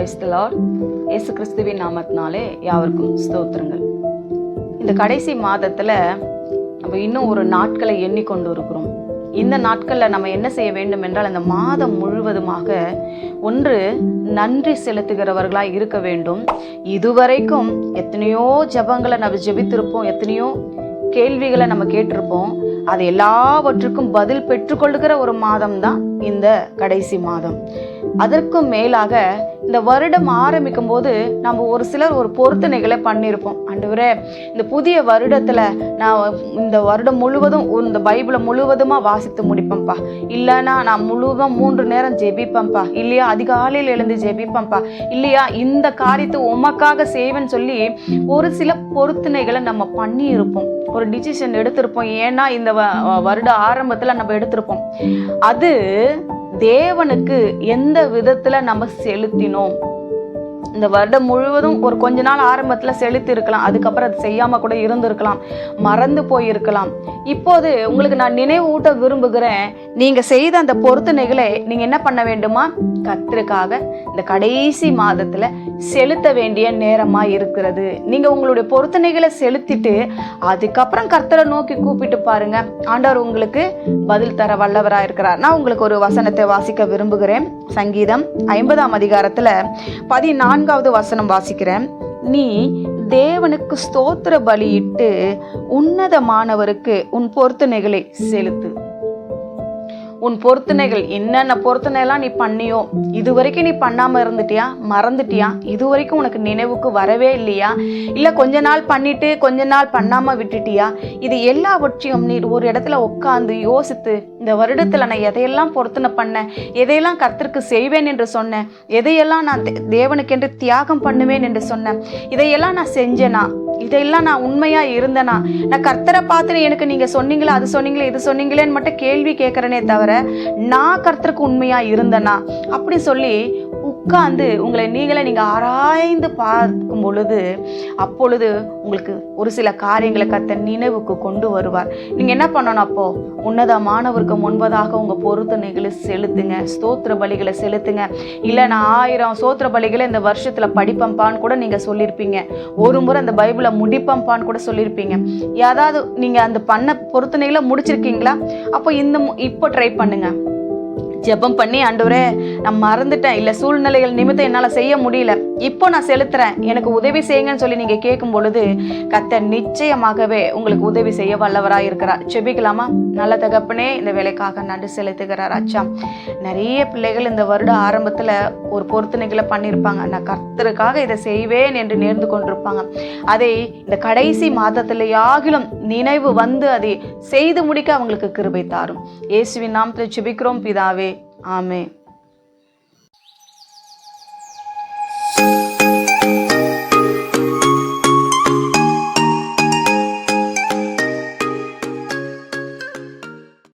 Praise the Lord. இயேசு கிறிஸ்துவின் நாமத்தினாலே யாவருக்கும் ஸ்தோத்திரங்கள். இந்த கடைசி மாதத்தில் நம்ம இன்னும் ஒரு நாட்களை எண்ணிக்கொண்டு இருக்கிறோம். இந்த நாட்களில் நம்ம என்ன செய்ய வேண்டும் என்றால், இந்த மாதம் முழுவதுமாக ஒன்று நன்றி செலுத்துகிறவர்களாக இருக்க வேண்டும். இதுவரைக்கும் எத்தனையோ ஜெபங்களை நம்ம ஜெபித்திருப்போம், எத்தனையோ கேள்விகளை நம்ம கேட்டிருப்போம். அது எல்லாவற்றுக்கும் பதில் பெற்றுக்கொள்ளுகிற ஒரு மாதம் தான் இந்த கடைசி மாதம். அதற்கும் மேலாக இந்த வருடம் ஆரம்பிக்கும் போது நம்ம ஒரு சிலர் ஒரு பொருத்தனைகளை பண்ணியிருப்போம். ஆண்டவரே, இந்த புதிய வருடத்துல நான் இந்த வருடம் முழுவதும் இந்த பைபிளை முழுவதுமா வாசித்து முடிப்பேன்ப்பா, இல்லைன்னா நான் முழுவதும் 3 நேரம் ஜெபிப்பேன்ப்பா, இல்லையா அதிகாலையில் எழுந்து ஜெபிப்பேன்ப்பா, இல்லையா இந்த காரியத்தை உமக்காக செய்வேன்னு சொல்லி ஒரு சில பொருத்தனைகளை நம்ம பண்ணி இருப்போம். ஒரு டிசிஷன் எடுத்திருப்போம். ஏன்னா இந்த வருட ஆரம்பத்துல நம்ம எடுத்திருப்போம். அது தேவனுக்கு எந்த விதத்துல நம்ம செலுத்தினோம்? இந்த வருடம் முழுவதும் ஒரு கொஞ்ச நாள் ஆரம்பத்துல செலுத்தி இருக்கலாம், அதுக்கப்புறம் அது செய்யாம கூட இருந்திருக்கலாம், மறந்து போயிருக்கலாம். இப்போது உங்களுக்கு நான் நினைவு ஊட்ட விரும்புகிறேன். நீங்க செய்த அந்த பொருத்தனைகளை நீங்க என்ன பண்ண வேண்டுமா? கர்த்தருக்காக இந்த கடைசி மாதத்துல செலுத்த வேண்டிய நேரமா இருக்கிறது. நீங்க உங்களுடைய பொருத்தனைகளை செலுத்திட்டு அதுக்கப்புறம் கர்த்தரை நோக்கி கூப்பிட்டு பாருங்க. ஆண்டவர் உங்களுக்கு பதில் தர வல்லவரா இருக்கிறார். நான் உங்களுக்கு ஒரு வசனத்தை வாசிக்க விரும்புகிறேன். சங்கீதம் 50ஆம் அதிகாரத்துல 14வது வசனம் வாசிக்கிறேன். நீ தேவனுக்கு ஸ்தோத்திர பலியிட்டு உன்னதமானவருக்கு உன் பொருத்தனைகளை செலுத்து. உன் பொருத்தனைகள் என்னென்ன பொருத்தனைலாம் நீ பண்ணியோ, இதுவரைக்கும் நீ பண்ணாம இருந்துட்டியா, மறந்துட்டியா, இதுவரைக்கும் உனக்கு நினைவுக்கு வரவே இல்லையா, இல்ல கொஞ்ச நாள் பண்ணிட்டு கொஞ்ச நாள் பண்ணாம விட்டுட்டியா, இது எல்லாவற்றையும் நீ ஒரு இடத்துல உட்கார்ந்து யோசித்து, இந்த வருடத்துல நான் எதையெல்லாம் பொருத்தனை பண்ணேன், எதையெல்லாம் கர்த்தருக்கு செய்வேன் என்று சொன்னேன், எதையெல்லாம் நான் தேவனுக்கென்று தியாகம் பண்ணுவேன் என்று சொன்னேன், இதையெல்லாம் நான் செஞ்சேனா, இதெல்லாம் நான் உண்மையா இருந்தேனா, நான் கர்த்தரை பார்த்து எனக்கு நீங்க சொன்னீங்களா, அது சொன்னீங்களே, இது சொன்னீங்களேன்னு மட்டும் கேள்வி கேட்கறனே தவிர நான் கர்த்தருக்கு உண்மையா இருந்தேனா அப்படி சொல்லி உட்கார்ந்து உங்களை நீங்க ஆராய்ந்து பார்க்கும் பொழுது, அப்பொழுது உங்களுக்கு ஒரு சில காரியங்களை கர்த்தர் நினைவுக்கு கொண்டு வருவார். நீங்க என்ன பண்ணணும்? அப்போ உன்னதமானவருக்கு முன்பதாக உங்க பொருத்தனைகளை செலுத்துங்க, ஸ்தோத்திர பலிகளை செலுத்துங்க. இல்ல நான் 1000 ஸ்தோத்திர பலிகளை இந்த வருஷத்துல படிப்பம்பான்னு கூட நீங்க சொல்லியிருப்பீங்க. ஒரு முறை அந்த பைபிளை முடிப்பம்பான்னு கூட சொல்லியிருப்பீங்க. ஏதாவது நீங்க அந்த பண்ண பொருத்தனைகளை முடிச்சிருக்கீங்களா? அப்போ இப்போ ட்ரை பண்ணுங்க. ஜெபம் பண்ணி, ஆண்டவரே நான் மறந்துட்டேன், இல்லை சூழ்நிலைகள் நிமித்தம் என்னால் செய்ய முடியல, இப்போ நான் செலுத்துறேன், எனக்கு உதவி செய்யுங்கன்னு சொல்லி நீங்கள் கேட்கும் பொழுது கர்த்தர் நிச்சயமாகவே உங்களுக்கு உதவி செய்ய வல்லவராக இருக்கிறார். ஜெபிக்கலாமா? நல்ல தகப்பனே, இந்த வேலைக்காக நன்றி செலுத்துகிறார். அச்சா, நிறைய பிள்ளைகள் இந்த வருட ஆரம்பத்தில் ஒரு பொருத்தனைகளை பண்ணியிருப்பாங்க. நான் கர்த்தருக்காக இதை செய்வேன் என்று நேர்ந்து கொண்டிருப்பாங்க. அதை இந்த கடைசி மாதத்திலேயாகிலும் நினைவு வந்து அதை செய்து முடிக்க அவங்களுக்கு கிருபை தாரும். இயேசுவின் நாமத்தில் ஜெபிக்கிறோம் பிதாவே, ஆமென்.